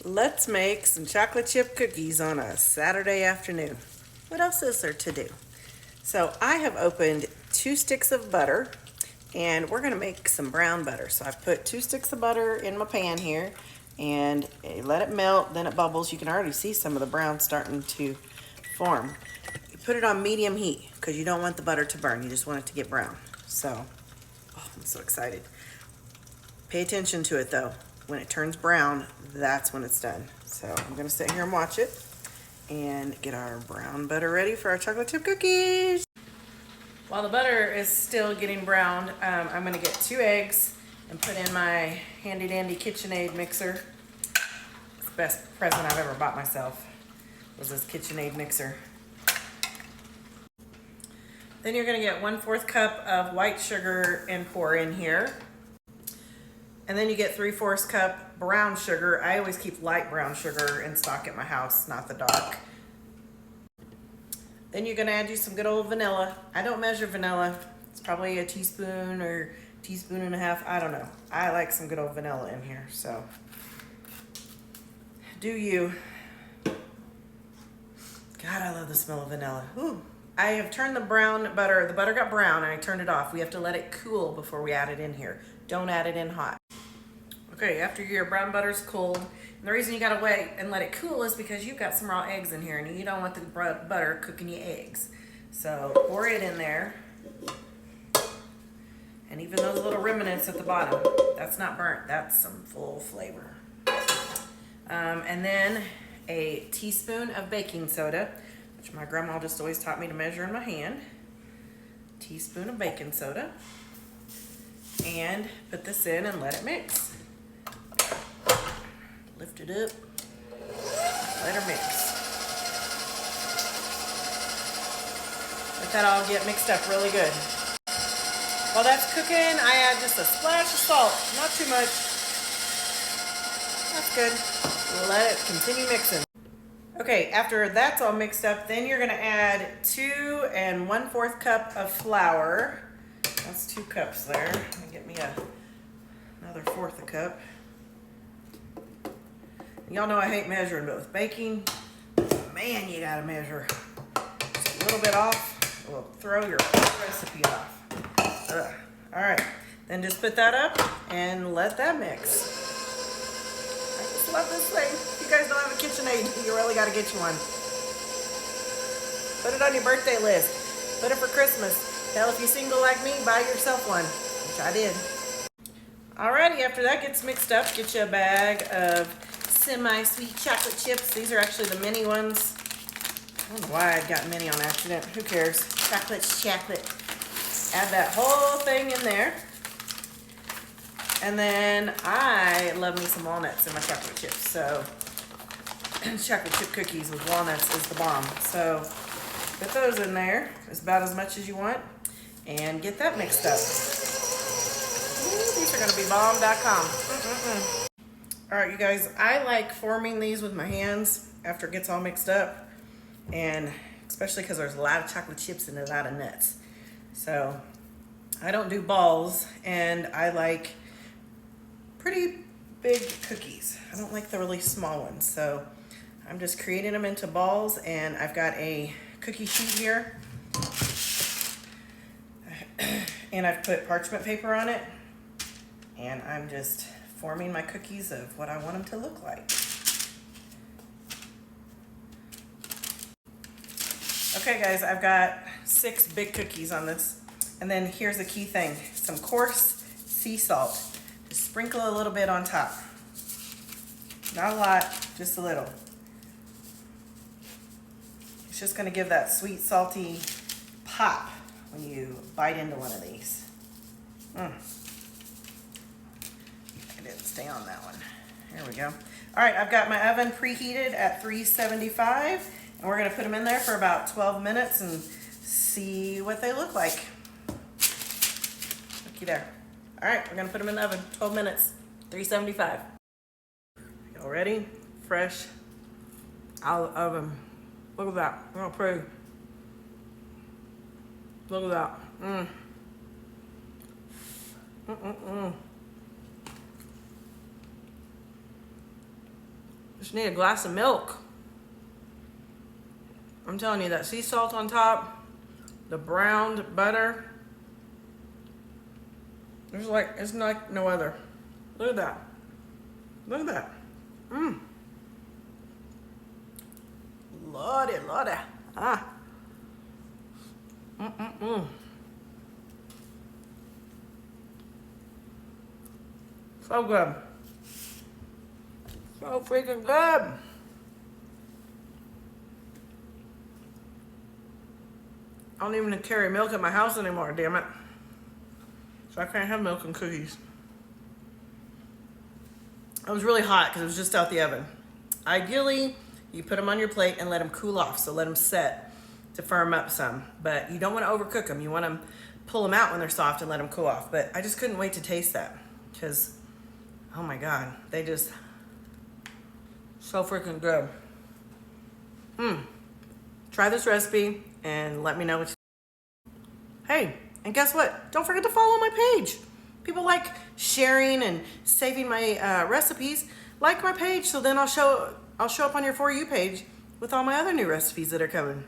Let's make some chocolate chip cookies on a Saturday afternoon. What else is there to do? So I have opened 2 sticks of butter and we're gonna make some brown butter. So I've put 2 sticks of butter in my pan here and let it melt, then it bubbles. You can already see some of the brown starting to form. You put it on medium heat because you don't want the butter to burn. You just want it to get brown. So, oh, I'm so excited. Pay attention to it though. When it turns brown, that's when it's done. So I'm gonna sit here and watch it and get our brown butter ready for our chocolate chip cookies. While the butter is still getting browned, I'm gonna get 2 eggs and put in my handy dandy KitchenAid mixer. It's the best present I've ever bought myself, was this KitchenAid mixer. Then you're gonna get 1/4 cup of white sugar and pour in here. And then you get 3/4 cup brown sugar. I always keep light brown sugar in stock at my house, not the dark. Then you're gonna add you some good old vanilla. I don't measure vanilla. It's probably a teaspoon or teaspoon and a half. I don't know. I like some good old vanilla in here, so do you. God, I love the smell of vanilla. Ooh. I have turned the butter got brown and I turned it off. We have to let it cool before we add it in here. Don't add it in hot. Okay, after your brown butter's cooled, and the reason you gotta wait and let it cool is because you've got some raw eggs in here and you don't want the butter cooking your eggs. So pour it in there. And even those little remnants at the bottom, that's not burnt, that's some full flavor. And then a teaspoon of baking soda, which my grandma just always taught me to measure in my hand. Teaspoon of baking soda. And put this in and let it mix. Lift it up, let her mix. Let that all get mixed up really good. While that's cooking, I add just a splash of salt, not too much. That's good. Let it continue mixing. Okay, after that's all mixed up, then you're gonna add 2 1/4 cup of flour. That's 2 cups there. Let me get me another 1/4 a cup. Y'all know I hate measuring, but with baking, man, you gotta measure. Just a little bit off will throw your whole recipe off. Ugh. All right, then just put that up and let that mix. I just love this thing. If you guys don't have a KitchenAid, you really gotta get you one. Put it on your birthday list. Put it for Christmas. Hell, if you're single like me, buy yourself one, which I did. Alrighty, after that gets mixed up, get you a bag of semi-sweet chocolate chips. These are actually the mini ones. I don't know why I got mini on accident. Who cares? Chocolate's chocolate. Add that whole thing in there. And then I love me some walnuts in my chocolate chips. So chocolate chip cookies with walnuts is the bomb. So put those in there. It's about as much as you want. And get that mixed up. Ooh, these are gonna be bomb.com. All right, you guys, I like forming these with my hands after it gets all mixed up, and especially because there's a lot of chocolate chips and a lot of nuts. So I don't do balls, and I like pretty big cookies. I don't like the really small ones, so I'm just creating them into balls, and I've got a cookie sheet here, and I've put parchment paper on it, and I'm just forming my cookies of what I want them to look like. Okay guys, I've got 6 big cookies on this. And then here's the key thing, some coarse sea salt. Just sprinkle a little bit on top. Not a lot, just a little. It's just gonna give that sweet, salty pop when you bite into one of these. Didn't stay on that one. Here we go. All right, I've got my oven preheated at 375, and we're gonna put them in there for about 12 minutes and see what they look like. Looky there. All right, we're gonna put them in the oven, 12 minutes, 375. Y'all ready? Fresh out of the oven. Look at that, real pretty. Look at that. Just need a glass of milk. I'm telling you, that sea salt on top, the browned butter, it's like no other. Look at that. Look at that. Mmm. Lordy, lordy. Ah. Mm-mm-mm. So good. So freaking good. I don't even carry milk at my house anymore, damn it. So I can't have milk and cookies. It was really hot because it was just out the oven. Ideally, you put them on your plate and let them cool off. So let them set to firm up some. But you don't want to overcook them. You want to pull them out when they're soft and let them cool off. But I just couldn't wait to taste that because, oh my God, they just so freaking good. Try this recipe and let me know what you. Hey, and guess what? Don't forget to follow my page. People like sharing and saving my recipes. Like my page, so then I'll show up on your For You page with all my other new recipes that are coming.